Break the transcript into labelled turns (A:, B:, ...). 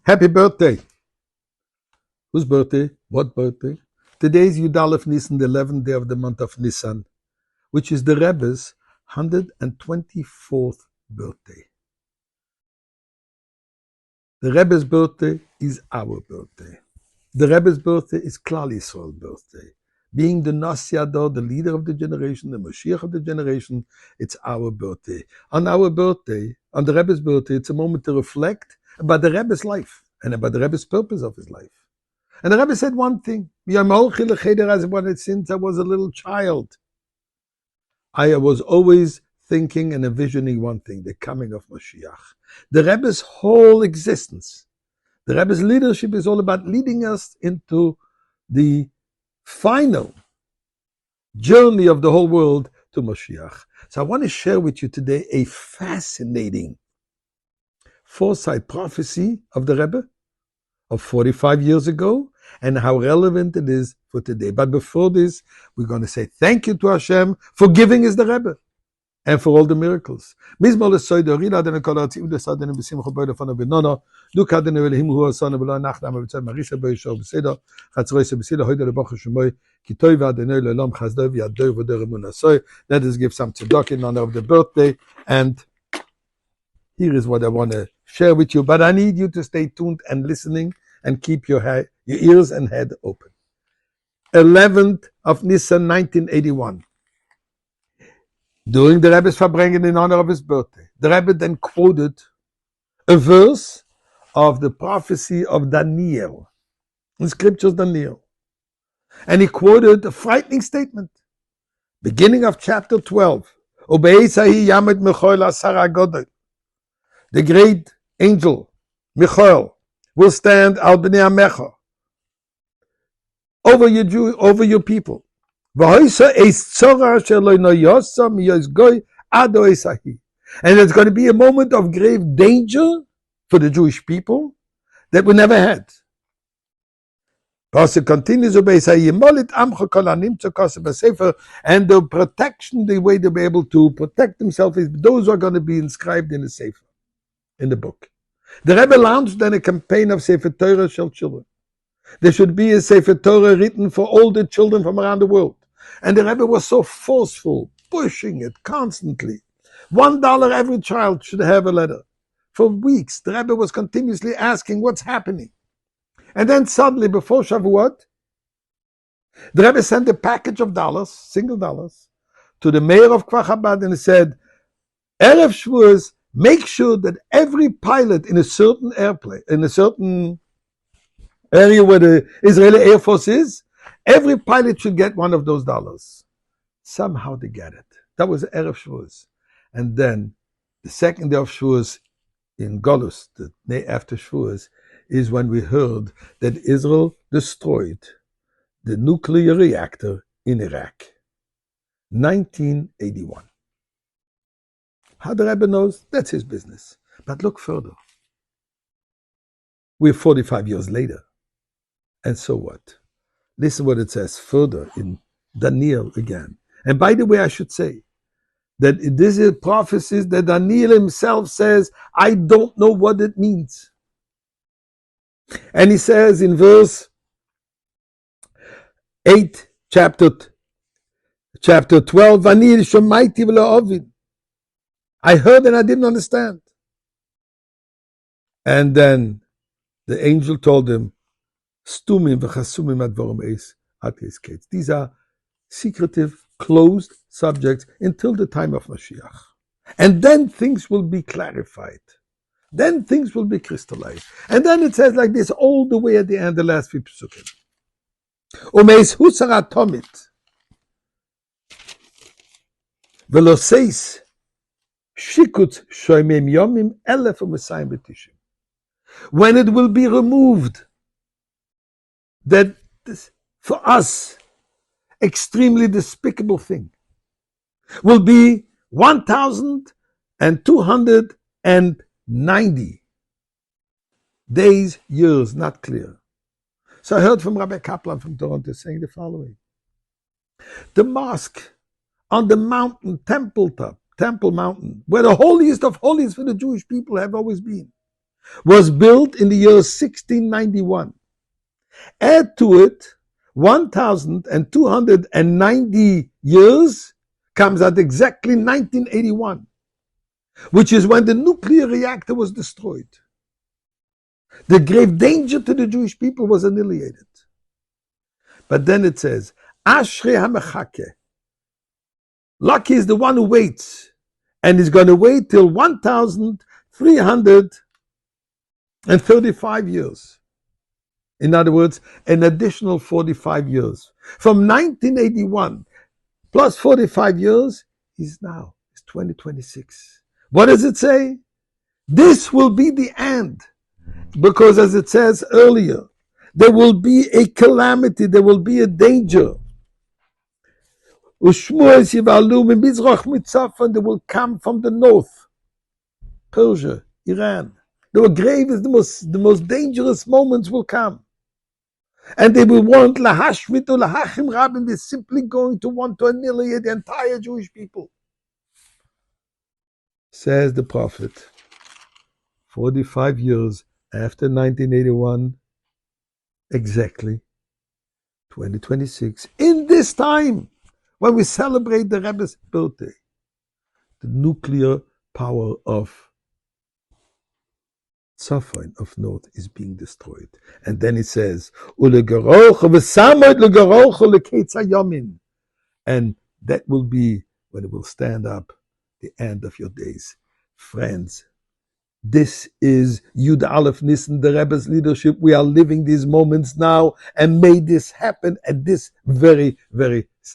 A: Happy birthday. Whose birthday? What birthday? Today is Yud Aleph Nisan, the 11th day of the month of Nisan, which is the Rebbe's 124th birthday. The Rebbe's birthday is our birthday. The Rebbe's birthday is Klal Yisrael's birthday. Being the Nasi Ador, the leader of the generation, the Mashiach of the generation, it's our birthday. On our birthday, on the Rebbe's birthday, it's a moment to reflect about the Rebbe's life and about the Rebbe's purpose of his life. And the Rebbe said one thing, since I was a little child, I was always thinking and envisioning one thing, the coming of Mashiach. The Rebbe's whole existence, the Rebbe's leadership is all about leading us into the final journey of the whole world to Mashiach. So I want to share with you today a fascinating foresight prophecy of the Rebbe of 45 years ago and how relevant it is for today. But before this, we're going to say thank you to Hashem for giving us the Rebbe and for all the miracles. Let us give some tzedakah in honor of the birthday. And here is what I want to share with you. But I need you to stay tuned and listening and keep your ears and head open. 11th of Nisan, 1981. During the Rebbe's Farbrengen in honor of his birthday, the Rebbe then quoted a verse of the prophecy of Daniel, in scriptures Daniel. And he quoted a frightening statement, beginning of chapter 12. The great angel, Michael, will stand al b'nei Amecha, over your people. And it's going to be a moment of grave danger for the Jewish people that we never had. Pasuk continues, and the protection, the way they'll be able to protect themselves, is those are going to be inscribed in the Sefer, in the book. The Rebbe launched then a campaign of Sefer Torah shel children. There should be a Sefer Torah written for all the children from around the world. And the Rebbe was so forceful, pushing it constantly. $1 every child should have a letter. For weeks, the Rebbe was continuously asking what's happening. And then suddenly, before Shavuot, the Rebbe sent a package of dollars, single dollars, to the mayor of Kfar Chabad, and he said, Erev Shavuos, make sure that every pilot in a certain airplane, in a certain area where the Israeli Air Force is, every pilot should get one of those dollars. Somehow they get it. That was Erev Shavuos. And then the second day of Shavuos in Golus, the day after Shavuos, is when we heard that Israel destroyed the nuclear reactor in Iraq. 1981. How the Rebbe knows? That's his business. But look further. We're 45 years later. And so what? Listen what it says further in Daniel again. And by the way, I should say that this is prophecies that Daniel himself says, I don't know what it means. And he says in verse 8, chapter 12, I heard and I didn't understand. And then the angel told him, these are secretive, closed subjects until the time of Mashiach. And then things will be clarified. Then things will be crystallized. And then it says like this all the way at the end, the last few psukim. Umeis husara tomit. Veloseis shikut shoymim yomim elef u'mesayim b'tishim. When it will be removed, that this, for us, extremely despicable thing, will be 1,290 days, years, not clear. So I heard from Rabbi Kaplan from Toronto saying the following. The mosque on the mountain, Temple Mountain, where the holiest of holies for the Jewish people have always been, was built in the year 1691. Add to it 1,290 years, comes out exactly 1981, which is when the nuclear reactor was destroyed. The grave danger to the Jewish people was annihilated. But then it says, Ashrei HaMechake. Lucky is the one who waits, and he's going to wait till 1,335 years. In other words, an additional 45 years. From 1981 plus 45 years is now. It's 2026. What does it say? This will be the end. Because as it says earlier, there will be a calamity, there will be a danger. Ushmuas yivalu mimizrach mitzafan, they will come from the north. Persia, Iran. The grave is the most dangerous moments will come. And they will want lahashmit or lahachim rabin, they're simply going to want to annihilate the entire Jewish people. Says the prophet, 45 years after 1981, exactly 2026, in this time, when we celebrate the Rebbe's birthday, the nuclear power of Tzafon of North is being destroyed. And then it says, and that will be when it will stand up the end of your days. Friends, this is Yud Aleph Nissen, the Rebbe's leadership. We are living these moments now, and may this happen at this very, very